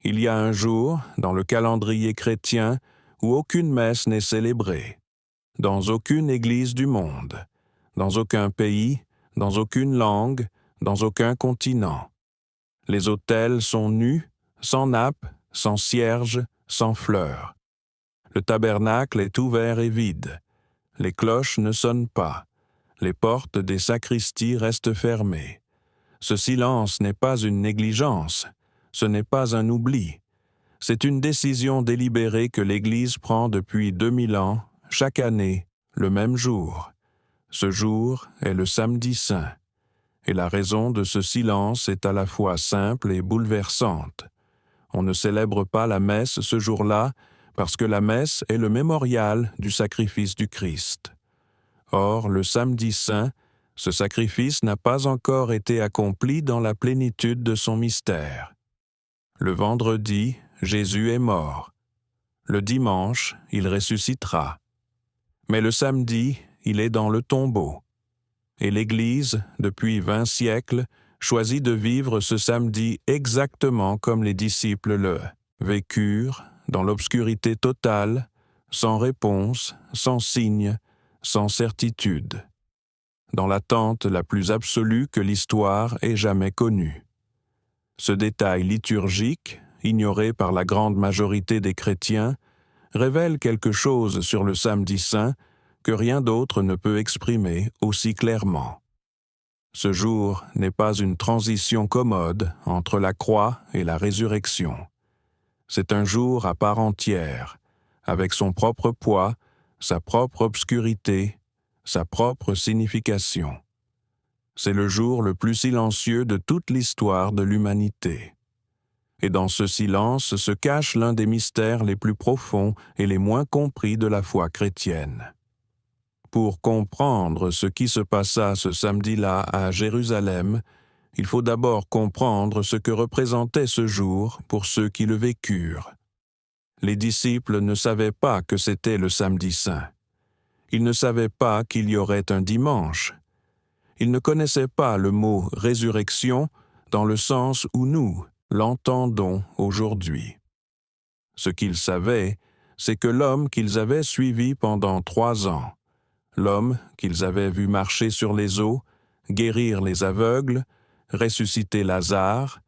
Il y a un jour, dans le calendrier chrétien, où aucune messe n'est célébrée, dans aucune église du monde, dans aucun pays, dans aucune langue, dans aucun continent. Les autels sont nus, sans nappe, sans cierge, sans fleurs. Le tabernacle est ouvert et vide. Les cloches ne sonnent pas. Les portes des sacristies restent fermées. Ce silence n'est pas une négligence, ce n'est pas un oubli. C'est une décision délibérée que l'Église prend depuis 2000 ans, chaque année, le même jour. Ce jour est le samedi saint. Et la raison de ce silence est à la fois simple et bouleversante. On ne célèbre pas la messe ce jour-là parce que la messe est le mémorial du sacrifice du Christ. Or, le samedi saint, ce sacrifice n'a pas encore été accompli dans la plénitude de son mystère. Le vendredi, Jésus est mort. Le dimanche, il ressuscitera. Mais le samedi, il est dans le tombeau. Et l'Église, depuis 20 siècles, choisit de vivre ce samedi exactement comme les disciples le vécurent, dans l'obscurité totale, sans réponse, sans signe, sans certitude, dans l'attente la plus absolue que l'histoire ait jamais connue. Ce détail liturgique, ignoré par la grande majorité des chrétiens, révèle quelque chose sur le samedi saint que rien d'autre ne peut exprimer aussi clairement. Ce jour n'est pas une transition commode entre la croix et la résurrection. C'est un jour à part entière, avec son propre poids, sa propre obscurité, sa propre signification. C'est le jour le plus silencieux de toute l'histoire de l'humanité. Et dans ce silence se cache l'un des mystères les plus profonds et les moins compris de la foi chrétienne. Pour comprendre ce qui se passa ce samedi-là à Jérusalem, il faut d'abord comprendre ce que représentait ce jour pour ceux qui le vécurent. Les disciples ne savaient pas que c'était le samedi saint. Ils ne savaient pas qu'il y aurait un dimanche. Ils ne connaissaient pas le mot « résurrection » dans le sens où nous l'entendons aujourd'hui. Ce qu'ils savaient, c'est que l'homme qu'ils avaient suivi pendant 3 ans, l'homme qu'ils avaient vu marcher sur les eaux, guérir les aveugles, ressusciter Lazare,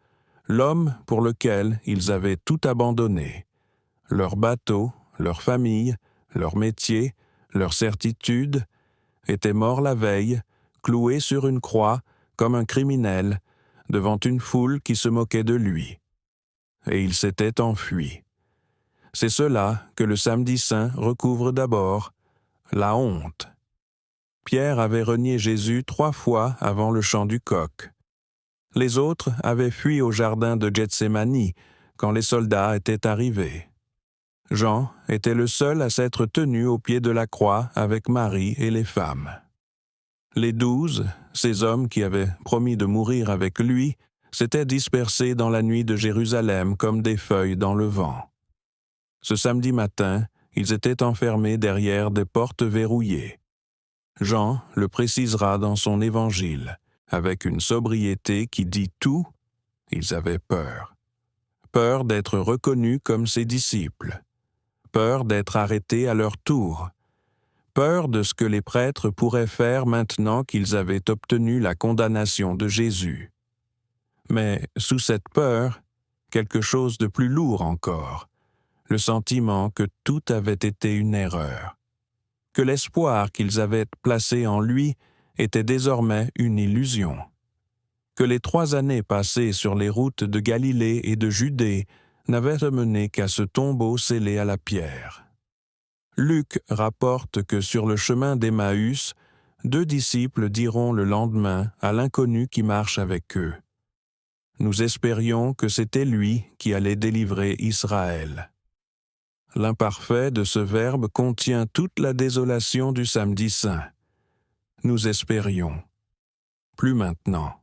l'homme pour lequel ils avaient tout abandonné, leur bateau, leur famille, leur métier, leur certitude, était mort la veille, cloué sur une croix, comme un criminel, devant une foule qui se moquait de lui. Et il s'était enfui. C'est cela que le samedi saint recouvre d'abord, la honte. Pierre avait renié Jésus 3 fois avant le chant du coq. Les autres avaient fui au jardin de Gethsémani quand les soldats étaient arrivés. Jean était le seul à s'être tenu au pied de la croix avec Marie et les femmes. Les 12, ces hommes qui avaient promis de mourir avec lui, s'étaient dispersés dans la nuit de Jérusalem comme des feuilles dans le vent. Ce samedi matin, ils étaient enfermés derrière des portes verrouillées. Jean le précisera dans son évangile, avec une sobriété qui dit tout, ils avaient peur. Peur d'être reconnus comme ses disciples. Peur d'être arrêtés à leur tour. Peur de ce que les prêtres pourraient faire maintenant qu'ils avaient obtenu la condamnation de Jésus. Mais sous cette peur, quelque chose de plus lourd encore, le sentiment que tout avait été une erreur, que l'espoir qu'ils avaient placé en lui était désormais une illusion, que les 3 années passées sur les routes de Galilée et de Judée n'avaient mené qu'à ce tombeau scellé à la pierre. Luc rapporte que sur le chemin d'Emmaüs, 2 disciples diront le lendemain à l'inconnu qui marche avec eux. Nous espérions que c'était lui qui allait délivrer Israël. L'imparfait de ce verbe contient toute la désolation du samedi saint. Nous espérions. Plus maintenant.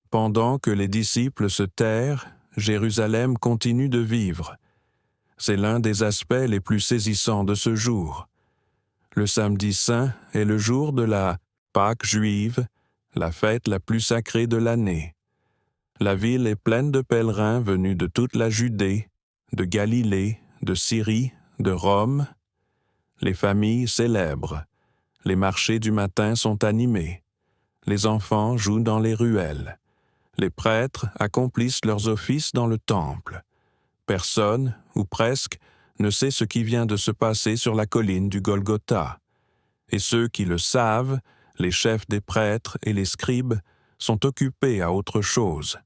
Pendant que les disciples se tairent, Jérusalem continue de vivre. C'est l'un des aspects les plus saisissants de ce jour. Le samedi saint est le jour de la Pâque juive, la fête la plus sacrée de l'année. La ville est pleine de pèlerins venus de toute la Judée, de Galilée, de Syrie, de Rome. Les familles célèbrent. Les marchés du matin sont animés. Les enfants jouent dans les ruelles. Les prêtres accomplissent leurs offices dans le temple. Personne, ou presque, ne sait ce qui vient de se passer sur la colline du Golgotha. Et ceux qui le savent, les chefs des prêtres et les scribes, sont occupés à autre chose.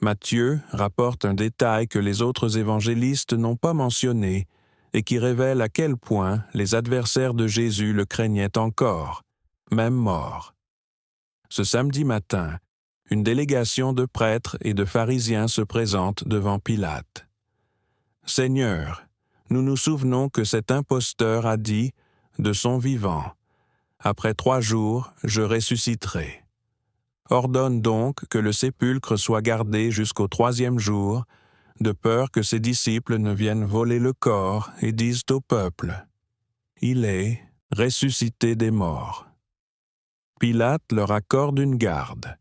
Matthieu rapporte un détail que les autres évangélistes n'ont pas mentionné et qui révèle à quel point les adversaires de Jésus le craignaient encore, même mort. Ce samedi matin, une délégation de prêtres et de pharisiens se présente devant Pilate. « Seigneur, nous nous souvenons que cet imposteur a dit, de son vivant, « Après 3 jours, je ressusciterai. » Ordonne donc que le sépulcre soit gardé jusqu'au 3e jour, de peur que ses disciples ne viennent voler le corps et disent au peuple, « Il est ressuscité des morts. » Pilate leur accorde une garde.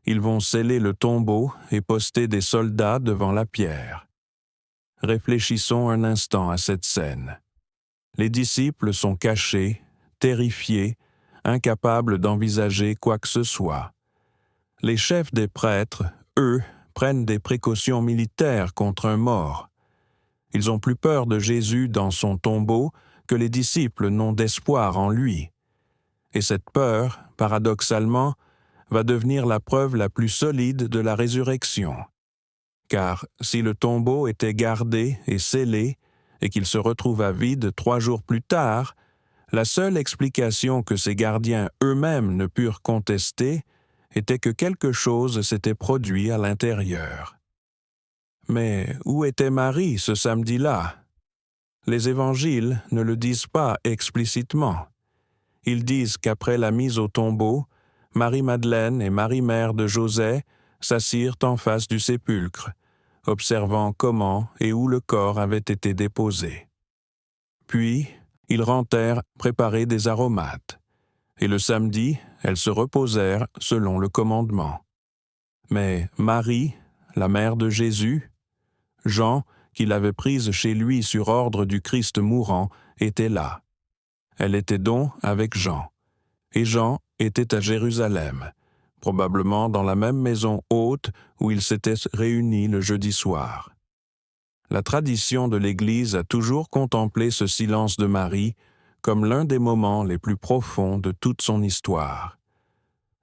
Ils vont sceller le tombeau et poster des soldats devant la pierre. Réfléchissons un instant à cette scène. Les disciples sont cachés, terrifiés, incapables d'envisager quoi que ce soit. Les chefs des prêtres, eux, prennent des précautions militaires contre un mort. Ils ont plus peur de Jésus dans son tombeau que les disciples n'ont d'espoir en lui. Et cette peur, paradoxalement, va devenir la preuve la plus solide de la résurrection. Car si le tombeau était gardé et scellé, et qu'il se retrouva vide 3 jours plus tard, la seule explication que ces gardiens eux-mêmes ne purent contester était que quelque chose s'était produit à l'intérieur. Mais où était Marie ce samedi-là? Les évangiles ne le disent pas explicitement. Ils disent qu'après la mise au tombeau, Marie-Madeleine et Marie-Mère de José s'assirent en face du sépulcre, observant comment et où le corps avait été déposé. Puis, ils rentrèrent préparer des aromates, et le samedi, elles se reposèrent selon le commandement. Mais Marie, la mère de Jésus, Jean, qui l'avait prise chez lui sur ordre du Christ mourant, était là. Elle était donc avec Jean, et Jean était à Jérusalem, probablement dans la même maison haute où ils s'étaient réunis le jeudi soir. La tradition de l'Église a toujours contemplé ce silence de Marie comme l'un des moments les plus profonds de toute son histoire.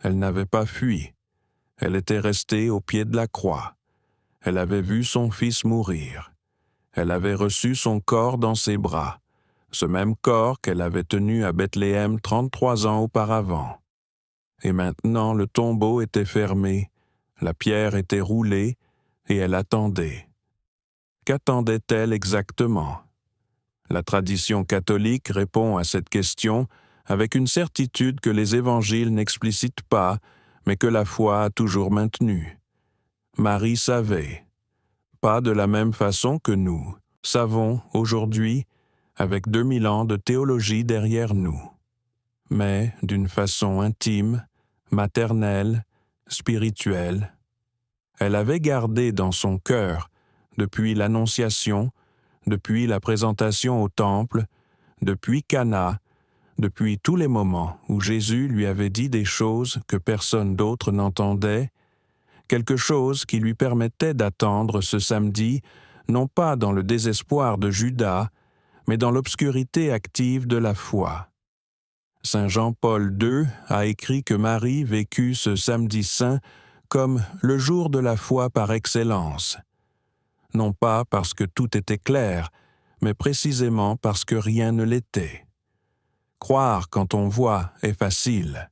Elle n'avait pas fui. Elle était restée au pied de la croix. Elle avait vu son fils mourir. Elle avait reçu son corps dans ses bras, ce même corps qu'elle avait tenu à Bethléem 33 ans auparavant. Et maintenant le tombeau était fermé, la pierre était roulée, et elle attendait. Qu'attendait-elle exactement? La tradition catholique répond à cette question avec une certitude que les évangiles n'explicitent pas, mais que la foi a toujours maintenue. Marie savait. Pas de la même façon que nous savons aujourd'hui, avec 2000 ans de théologie derrière nous, mais d'une façon intime, maternelle, spirituelle. Elle avait gardé dans son cœur, depuis l'Annonciation, depuis la présentation au temple, depuis Cana, depuis tous les moments où Jésus lui avait dit des choses que personne d'autre n'entendait, quelque chose qui lui permettait d'attendre ce samedi, non pas dans le désespoir de Judas, mais dans l'obscurité active de la foi. Saint Jean-Paul II a écrit que Marie vécut ce samedi saint comme le jour de la foi par excellence. Non pas parce que tout était clair, mais précisément parce que rien ne l'était. Croire quand on voit est facile.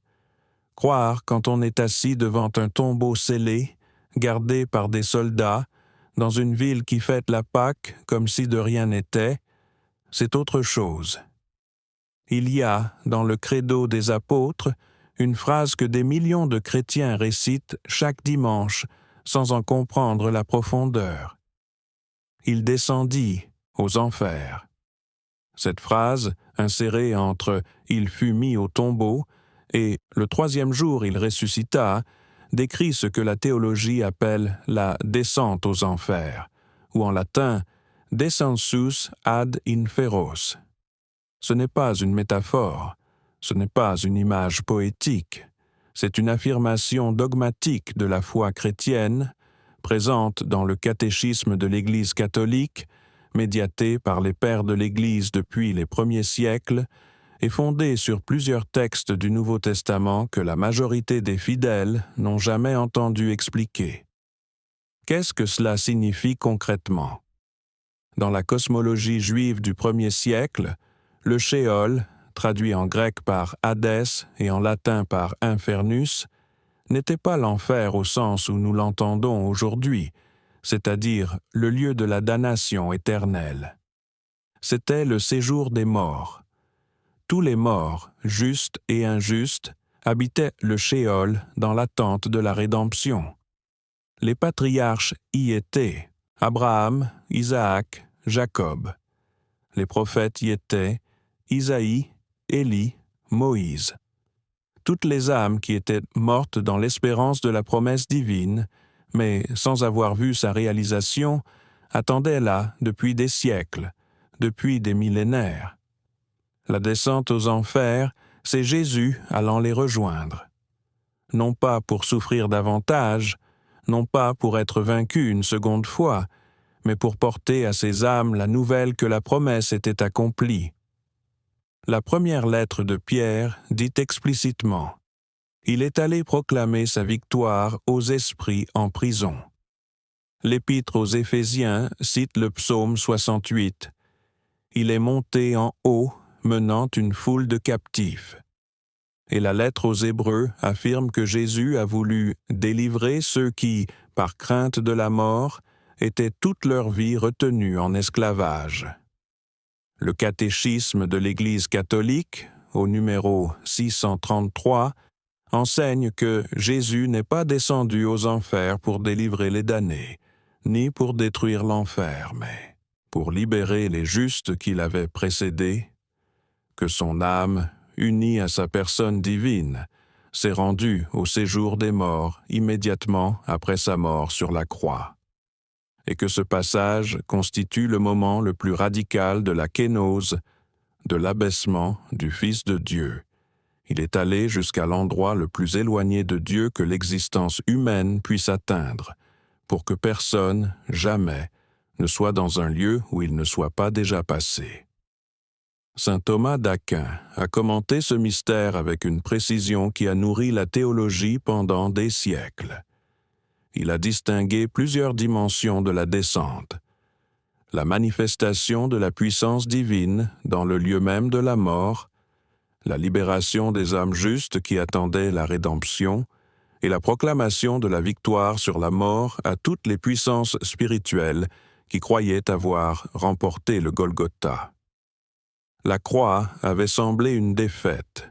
Croire quand on est assis devant un tombeau scellé, gardé par des soldats, dans une ville qui fête la Pâque comme si de rien n'était, c'est autre chose. Il y a, dans le credo des apôtres, une phrase que des millions de chrétiens récitent chaque dimanche, sans en comprendre la profondeur. Il descendit aux enfers. Cette phrase, insérée entre « il fut mis au tombeau » et « le 3e jour il ressuscita », décrit ce que la théologie appelle la descente aux enfers, ou en latin descensus ad inferos. Ce n'est pas une métaphore, ce n'est pas une image poétique, c'est une affirmation dogmatique de la foi chrétienne, présente dans le catéchisme de l'Église catholique, médiaté par les pères de l'Église depuis les premiers siècles, et fondée sur plusieurs textes du Nouveau Testament que la majorité des fidèles n'ont jamais entendu expliquer. Qu'est-ce que cela signifie concrètement? Dans la cosmologie juive du premier siècle, le Sheol, traduit en grec par Hadès et en latin par Infernus, n'était pas l'enfer au sens où nous l'entendons aujourd'hui, c'est-à-dire le lieu de la damnation éternelle. C'était le séjour des morts. Tous les morts, justes et injustes, habitaient le Sheol dans l'attente de la rédemption. Les patriarches y étaient, Abraham, Isaac, Jacob. Les prophètes y étaient, Isaïe, Élie, Moïse. Toutes les âmes qui étaient mortes dans l'espérance de la promesse divine, mais sans avoir vu sa réalisation, attendaient là depuis des siècles, depuis des millénaires. La descente aux enfers, c'est Jésus allant les rejoindre. Non pas pour souffrir davantage, non pas pour être vaincu une seconde fois, mais pour porter à ces âmes la nouvelle que la promesse était accomplie. La première lettre de Pierre dit explicitement « Il est allé proclamer sa victoire aux esprits en prison ». L'Épître aux Éphésiens cite le psaume 68 « Il est monté en haut, menant une foule de captifs ». Et la lettre aux Hébreux affirme que Jésus a voulu délivrer ceux qui, par crainte de la mort, étaient toute leur vie retenus en esclavage. Le catéchisme de l'Église catholique, au numéro 633, enseigne que Jésus n'est pas descendu aux enfers pour délivrer les damnés, ni pour détruire l'enfer, mais pour libérer les justes qui l'avaient précédé, que son âme, unie à sa personne divine, s'est rendue au séjour des morts immédiatement après sa mort sur la croix, et que ce passage constitue le moment le plus radical de la kénose, de l'abaissement du Fils de Dieu. Il est allé jusqu'à l'endroit le plus éloigné de Dieu que l'existence humaine puisse atteindre, pour que personne, jamais, ne soit dans un lieu où il ne soit pas déjà passé. Saint Thomas d'Aquin a commenté ce mystère avec une précision qui a nourri la théologie pendant des siècles. Il a distingué plusieurs dimensions de la descente. La manifestation de la puissance divine dans le lieu même de la mort, la libération des âmes justes qui attendaient la rédemption, et la proclamation de la victoire sur la mort à toutes les puissances spirituelles qui croyaient avoir remporté le Golgotha. La croix avait semblé une défaite.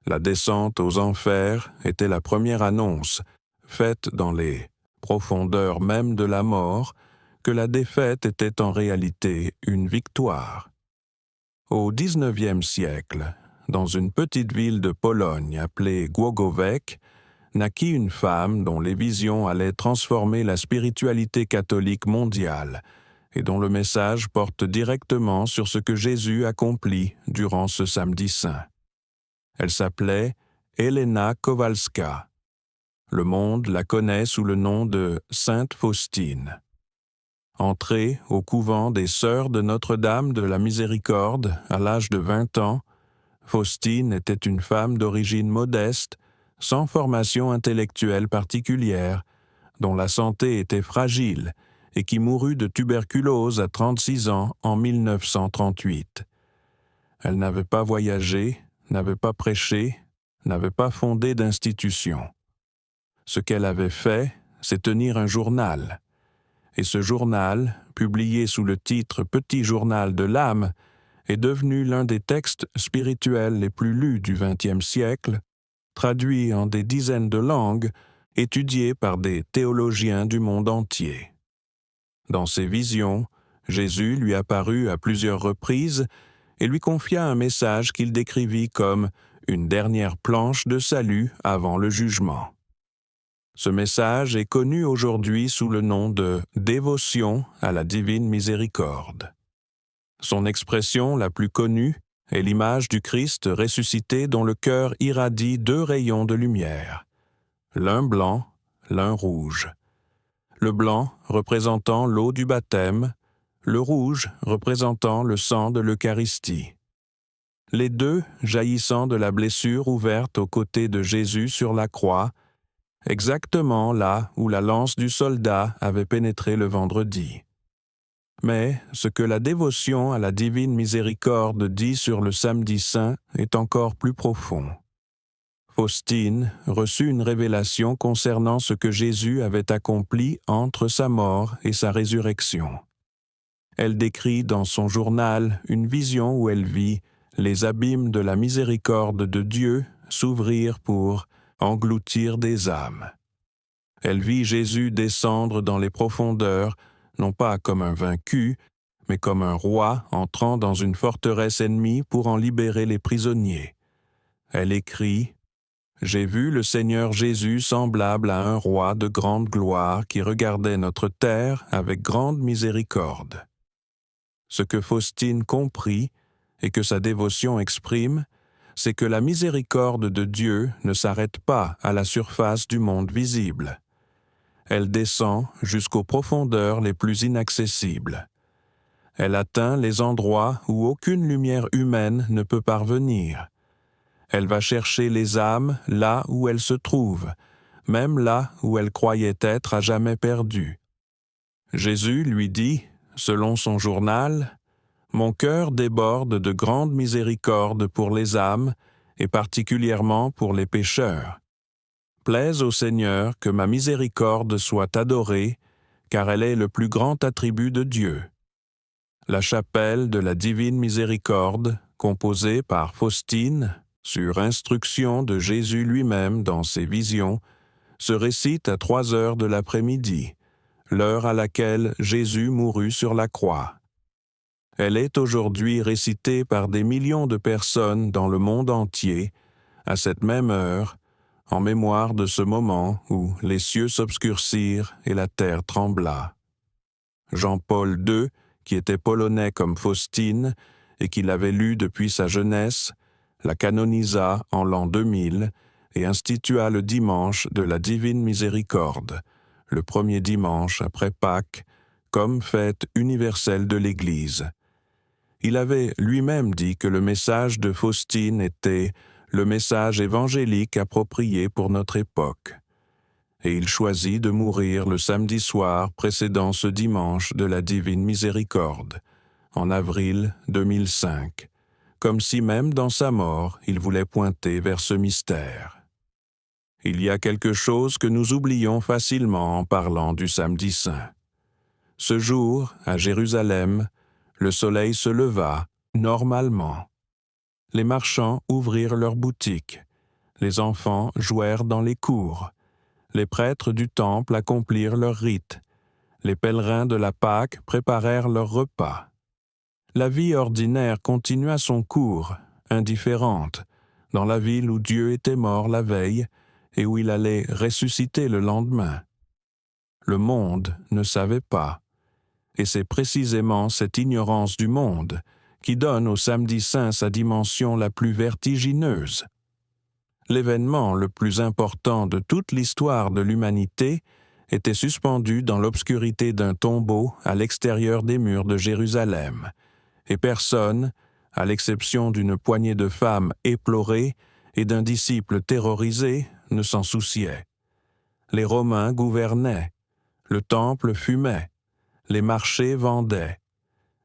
La descente aux enfers était la première annonce, faite dans les profondeurs même de la mort, que la défaite était en réalité une victoire. Au XIXe siècle, dans une petite ville de Pologne appelée Głogowec, naquit une femme dont les visions allaient transformer la spiritualité catholique mondiale, et dont le message porte directement sur ce que Jésus accomplit durant ce samedi saint. Elle s'appelait Helena Kowalska. Le monde la connaît sous le nom de Sainte Faustine. Entrée au couvent des Sœurs de Notre-Dame de la Miséricorde à l'âge de 20 ans, Faustine était une femme d'origine modeste, sans formation intellectuelle particulière, dont la santé était fragile et qui mourut de tuberculose à 36 ans en 1938. Elle n'avait pas voyagé, n'avait pas prêché, n'avait pas fondé d'institution. Ce qu'elle avait fait, c'est tenir un journal. Et ce journal, publié sous le titre « Petit journal de l'âme », est devenu l'un des textes spirituels les plus lus du XXe siècle, traduit en des dizaines de langues, étudié par des théologiens du monde entier. Dans ses visions, Jésus lui apparut à plusieurs reprises et lui confia un message qu'il décrivit comme une dernière planche de salut avant le jugement. Ce message est connu aujourd'hui sous le nom de dévotion à la divine miséricorde. Son expression la plus connue est l'image du Christ ressuscité dont le cœur irradie deux rayons de lumière, l'un blanc, l'un rouge. Le blanc représentant l'eau du baptême, le rouge représentant le sang de l'Eucharistie. Les deux jaillissant de la blessure ouverte aux côtés de Jésus sur la croix, exactement là où la lance du soldat avait pénétré le vendredi. Mais ce que la dévotion à la divine miséricorde dit sur le samedi saint est encore plus profond. Faustine reçut une révélation concernant ce que Jésus avait accompli entre sa mort et sa résurrection. Elle décrit dans son journal une vision où elle vit les abîmes de la miséricorde de Dieu s'ouvrir pour engloutir des âmes. Elle vit Jésus descendre dans les profondeurs, non pas comme un vaincu, mais comme un roi entrant dans une forteresse ennemie pour en libérer les prisonniers. Elle écrit « J'ai vu le Seigneur Jésus semblable à un roi de grande gloire qui regardait notre terre avec grande miséricorde. » Ce que Faustine comprit et que sa dévotion exprime, c'est que la miséricorde de Dieu ne s'arrête pas à la surface du monde visible. Elle descend jusqu'aux profondeurs les plus inaccessibles. Elle atteint les endroits où aucune lumière humaine ne peut parvenir. Elle va chercher les âmes là où elles se trouvent, même là où elles croyaient être à jamais perdues. Jésus lui dit, selon son journal, « Mon cœur déborde de grande miséricorde pour les âmes, et particulièrement pour les pécheurs. Plaise au Seigneur que ma miséricorde soit adorée, car elle est le plus grand attribut de Dieu. » La chapelle de la divine miséricorde, composée par Faustine, sur instruction de Jésus lui-même dans ses visions, se récite à 3 heures de l'après-midi, l'heure à laquelle Jésus mourut sur la croix. Elle est aujourd'hui récitée par des millions de personnes dans le monde entier, à cette même heure, en mémoire de ce moment où les cieux s'obscurcirent et la terre trembla. Jean-Paul II, qui était polonais comme Faustine et qui l'avait lue depuis sa jeunesse, la canonisa en l'an 2000 et institua le dimanche de la Divine Miséricorde, le premier dimanche après Pâques, comme fête universelle de l'Église. Il avait lui-même dit que le message de Faustine était le message évangélique approprié pour notre époque. Et il choisit de mourir le samedi soir précédant ce dimanche de la Divine Miséricorde, en avril 2005, comme si même dans sa mort il voulait pointer vers ce mystère. Il y a quelque chose que nous oublions facilement en parlant du samedi saint. Ce jour, à Jérusalem, le soleil se leva, normalement. Les marchands ouvrirent leurs boutiques, les enfants jouèrent dans les cours, les prêtres du temple accomplirent leurs rites, les pèlerins de la Pâque préparèrent leurs repas. La vie ordinaire continua son cours, indifférente, dans la ville où Dieu était mort la veille et où il allait ressusciter le lendemain. Le monde ne savait pas. Et c'est précisément cette ignorance du monde qui donne au samedi saint sa dimension la plus vertigineuse. L'événement le plus important de toute l'histoire de l'humanité était suspendu dans l'obscurité d'un tombeau à l'extérieur des murs de Jérusalem, et personne, à l'exception d'une poignée de femmes éplorées et d'un disciple terrorisé, ne s'en souciait. Les Romains gouvernaient, le temple fumait, les marchés vendaient,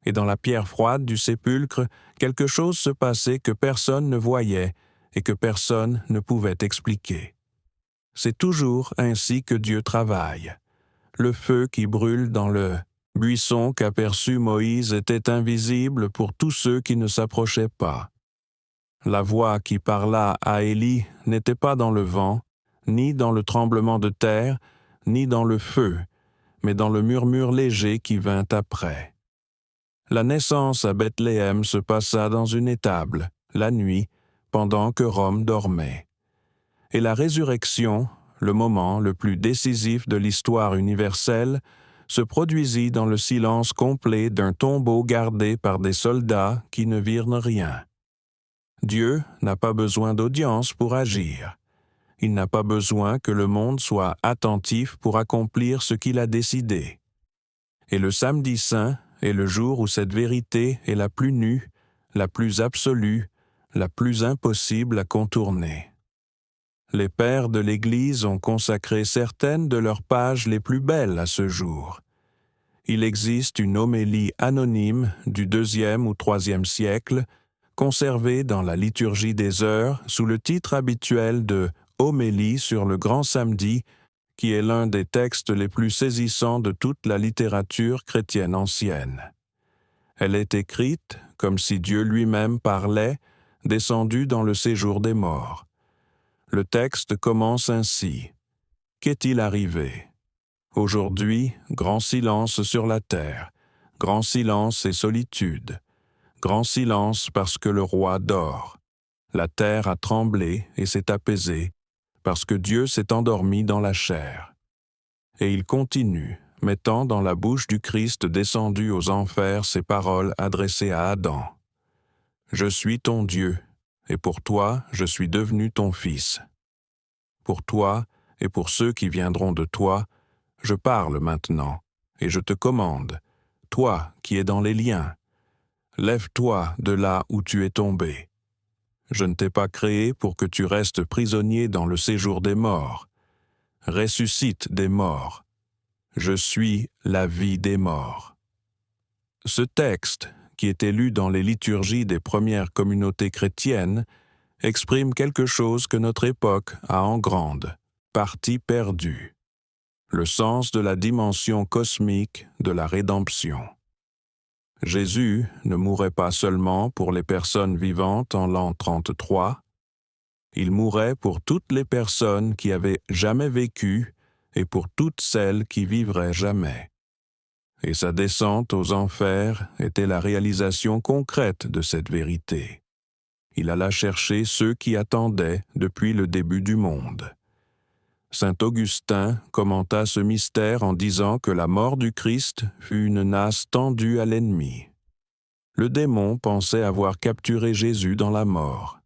et dans la pierre froide du sépulcre, quelque chose se passait que personne ne voyait et que personne ne pouvait expliquer. C'est toujours ainsi que Dieu travaille. Le feu qui brûle dans le buisson qu'aperçut Moïse était invisible pour tous ceux qui ne s'approchaient pas. La voix qui parla à Élie n'était pas dans le vent, ni dans le tremblement de terre, ni dans le feu, mais dans le murmure léger qui vint après. La naissance à Bethléem se passa dans une étable, la nuit, pendant que Rome dormait. Et la résurrection, le moment le plus décisif de l'histoire universelle, se produisit dans le silence complet d'un tombeau gardé par des soldats qui ne virent rien. Dieu n'a pas besoin d'audience pour agir. Il n'a pas besoin que le monde soit attentif pour accomplir ce qu'il a décidé. Et le samedi saint est le jour où cette vérité est la plus nue, la plus absolue, la plus impossible à contourner. Les pères de l'Église ont consacré certaines de leurs pages les plus belles à ce jour. Il existe une homélie anonyme du IIe ou IIIe siècle, conservée dans la liturgie des heures sous le titre habituel de « Homélie sur le grand samedi », qui est l'un des textes les plus saisissants de toute la littérature chrétienne ancienne. Elle est écrite comme si Dieu lui-même parlait, descendu dans le séjour des morts. Le texte commence ainsi. Qu'est-il arrivé? Aujourd'hui, grand silence sur la terre, grand silence et solitude. Grand silence parce que le roi dort. La terre a tremblé et s'est apaisée, parce que Dieu s'est endormi dans la chair. Et il continue, mettant dans la bouche du Christ descendu aux enfers ces paroles adressées à Adam. « Je suis ton Dieu, et pour toi je suis devenu ton fils. Pour toi et pour ceux qui viendront de toi, je parle maintenant, et je te commande, toi qui es dans les liens, lève-toi de là où tu es tombé. Je ne t'ai pas créé pour que tu restes prisonnier dans le séjour des morts. Ressuscite des morts. Je suis la vie des morts. » Ce texte, qui était lu dans les liturgies des premières communautés chrétiennes, exprime quelque chose que notre époque a en grande partie perdu. Le sens de la dimension cosmique de la rédemption. Jésus ne mourait pas seulement pour les personnes vivantes en l'an 33, il mourait pour toutes les personnes qui avaient jamais vécu et pour toutes celles qui vivraient jamais. Et sa descente aux enfers était la réalisation concrète de cette vérité. Il alla chercher ceux qui attendaient depuis le début du monde. Saint Augustin commenta ce mystère en disant que la mort du Christ fut une nasse tendue à l'ennemi. Le démon pensait avoir capturé Jésus dans la mort.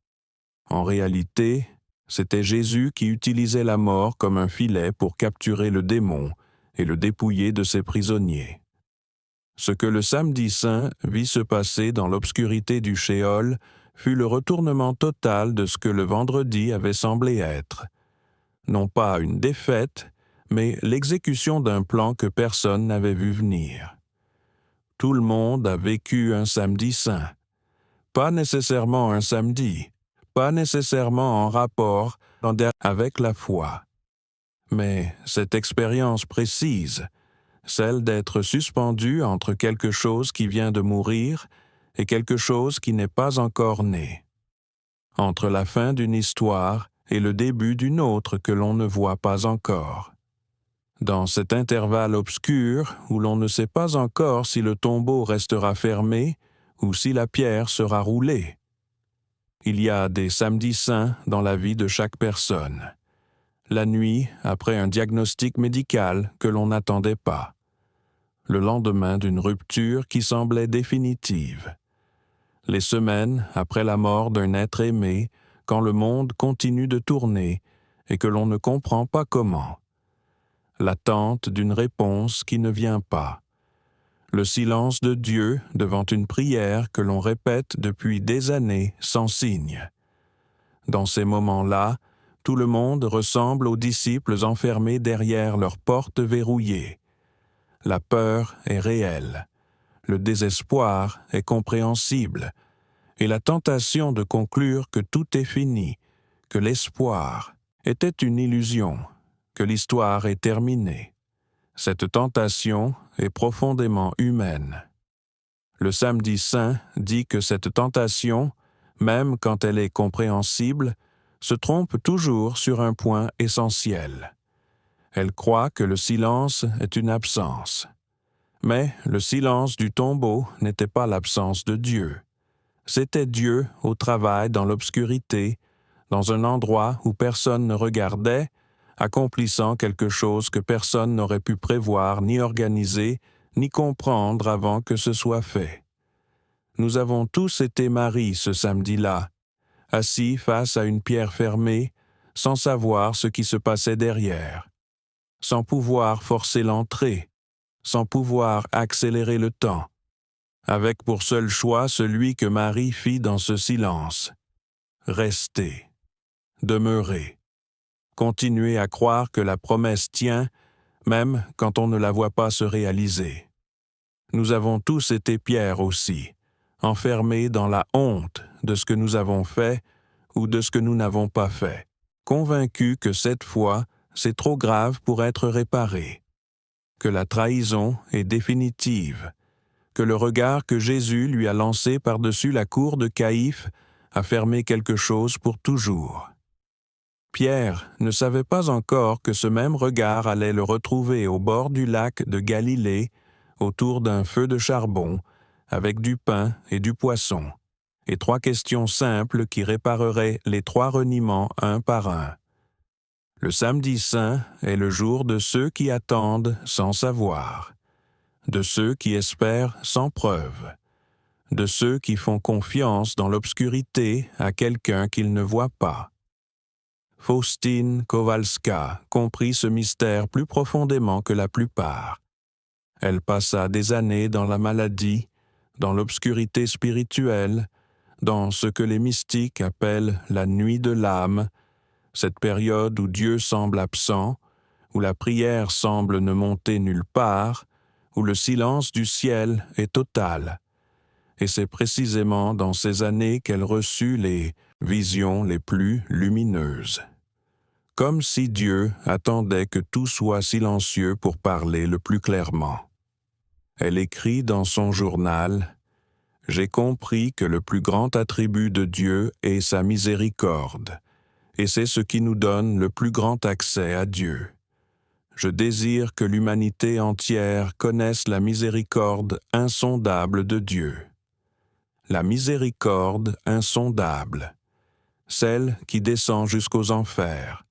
En réalité, c'était Jésus qui utilisait la mort comme un filet pour capturer le démon et le dépouiller de ses prisonniers. Ce que le samedi saint vit se passer dans l'obscurité du Shéol fut le retournement total de ce que le vendredi avait semblé être. Non pas une défaite, mais l'exécution d'un plan que personne n'avait vu venir. Tout le monde a vécu un samedi saint. Pas nécessairement un samedi, pas nécessairement en rapport avec la foi. Mais cette expérience précise, celle d'être suspendu entre quelque chose qui vient de mourir et quelque chose qui n'est pas encore né. Entre la fin d'une histoire et le début d'une autre que l'on ne voit pas encore. Dans cet intervalle obscur où l'on ne sait pas encore si le tombeau restera fermé ou si la pierre sera roulée. Il y a des samedis saints dans la vie de chaque personne. La nuit, après un diagnostic médical que l'on n'attendait pas. Le lendemain d'une rupture qui semblait définitive. Les semaines après la mort d'un être aimé, quand le monde continue de tourner et que l'on ne comprend pas comment. L'attente d'une réponse qui ne vient pas. Le silence de Dieu devant une prière que l'on répète depuis des années sans signe. Dans ces moments-là, tout le monde ressemble aux disciples enfermés derrière leurs portes verrouillées. La peur est réelle, le désespoir est compréhensible, et la tentation de conclure que tout est fini, que l'espoir était une illusion, que l'histoire est terminée. Cette tentation est profondément humaine. Le samedi saint dit que cette tentation, même quand elle est compréhensible, se trompe toujours sur un point essentiel. Elle croit que le silence est une absence. Mais le silence du tombeau n'était pas l'absence de Dieu. C'était Dieu au travail dans l'obscurité, dans un endroit où personne ne regardait, accomplissant quelque chose que personne n'aurait pu prévoir, ni organiser, ni comprendre avant que ce soit fait. Nous avons tous été Marie ce samedi-là, assis face à une pierre fermée, sans savoir ce qui se passait derrière, sans pouvoir forcer l'entrée, sans pouvoir accélérer le temps, avec pour seul choix celui que Marie fit dans ce silence. Rester, demeurer, continuer à croire que la promesse tient, même quand on ne la voit pas se réaliser. Nous avons tous été Pierre aussi, enfermés dans la honte de ce que nous avons fait ou de ce que nous n'avons pas fait, convaincus que cette fois, c'est trop grave pour être réparé, que la trahison est définitive, que le regard que Jésus lui a lancé par-dessus la cour de Caïphe a fermé quelque chose pour toujours. Pierre ne savait pas encore que ce même regard allait le retrouver au bord du lac de Galilée, autour d'un feu de charbon, avec du pain et du poisson, et 3 questions simples qui répareraient les 3 reniements un par un. Le samedi saint est le jour de ceux qui attendent sans savoir, de ceux qui espèrent sans preuve, de ceux qui font confiance dans l'obscurité à quelqu'un qu'ils ne voient pas. Faustine Kowalska comprit ce mystère plus profondément que la plupart. Elle passa des années dans la maladie, dans l'obscurité spirituelle, dans ce que les mystiques appellent la nuit de l'âme, cette période où Dieu semble absent, où la prière semble ne monter nulle part, où le silence du ciel est total. Et c'est précisément dans ces années qu'elle reçut les visions les plus lumineuses. Comme si Dieu attendait que tout soit silencieux pour parler le plus clairement. Elle écrit dans son journal « J'ai compris que le plus grand attribut de Dieu est sa miséricorde, et c'est ce qui nous donne le plus grand accès à Dieu. Je désire que l'humanité entière connaisse la miséricorde insondable de Dieu. La miséricorde insondable, celle qui descend jusqu'aux enfers,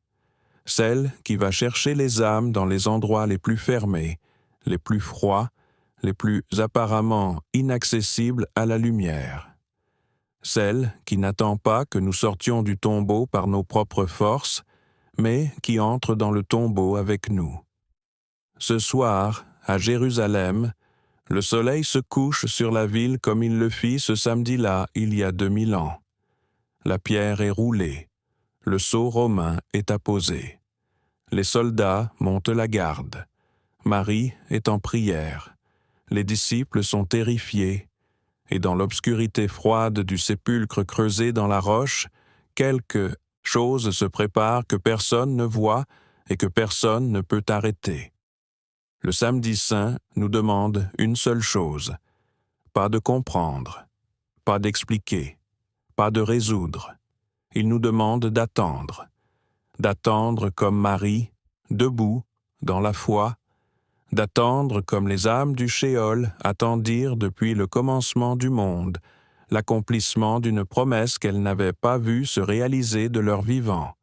celle qui va chercher les âmes dans les endroits les plus fermés, les plus froids, les plus apparemment inaccessibles à la lumière. Celle qui n'attend pas que nous sortions du tombeau par nos propres forces, mais qui entre dans le tombeau avec nous. Ce soir, à Jérusalem, le soleil se couche sur la ville comme il le fit ce samedi-là il y a 2000 ans. La pierre est roulée, le sceau romain est apposé. Les soldats montent la garde. Marie est en prière. Les disciples sont terrifiés, et dans l'obscurité froide du sépulcre creusé dans la roche, quelque chose se prépare que personne ne voit et que personne ne peut arrêter. Le samedi saint nous demande une seule chose, pas de comprendre, pas d'expliquer, pas de résoudre. Il nous demande d'attendre comme Marie, debout, dans la foi, d'attendre comme les âmes du Shéol attendirent depuis le commencement du monde, l'accomplissement d'une promesse qu'elles n'avaient pas vue se réaliser de leur vivant,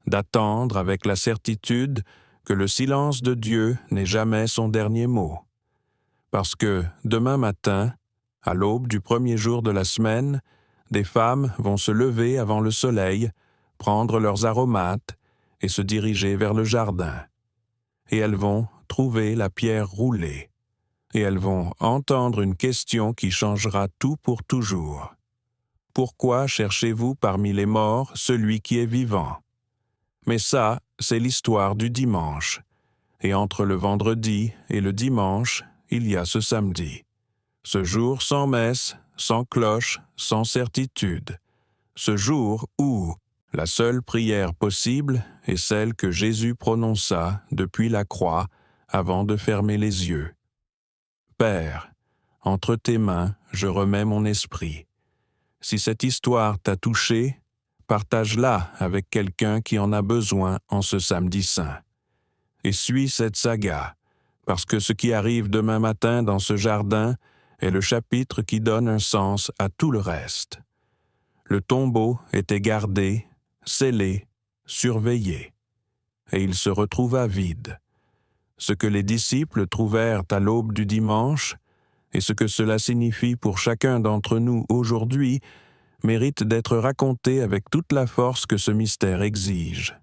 d'attendre avec la certitude que le silence de Dieu n'est jamais son dernier mot. Parce que demain matin, à l'aube du premier jour de la semaine, des femmes vont se lever avant le soleil, prendre leurs aromates et se diriger vers le jardin. Et elles vont trouver la pierre roulée, et elles vont entendre une question qui changera tout pour toujours. Pourquoi cherchez-vous parmi les morts celui qui est vivant? Mais ça, c'est l'histoire du dimanche. Et entre le vendredi et le dimanche, il y a ce samedi. Ce jour sans messe, sans cloche, sans certitude. Ce jour où la seule prière possible est celle que Jésus prononça depuis la croix avant de fermer les yeux. Père, entre tes mains, je remets mon esprit. Si cette histoire t'a touché, partage-la avec quelqu'un qui en a besoin en ce samedi saint. Et suis cette saga, parce que ce qui arrive demain matin dans ce jardin est le chapitre qui donne un sens à tout le reste. Le tombeau était gardé, scellé, surveillé. et il se retrouva vide. Ce que les disciples trouvèrent à l'aube du dimanche, et ce que cela signifie pour chacun d'entre nous aujourd'hui, mérite d'être raconté avec toute la force que ce mystère exige.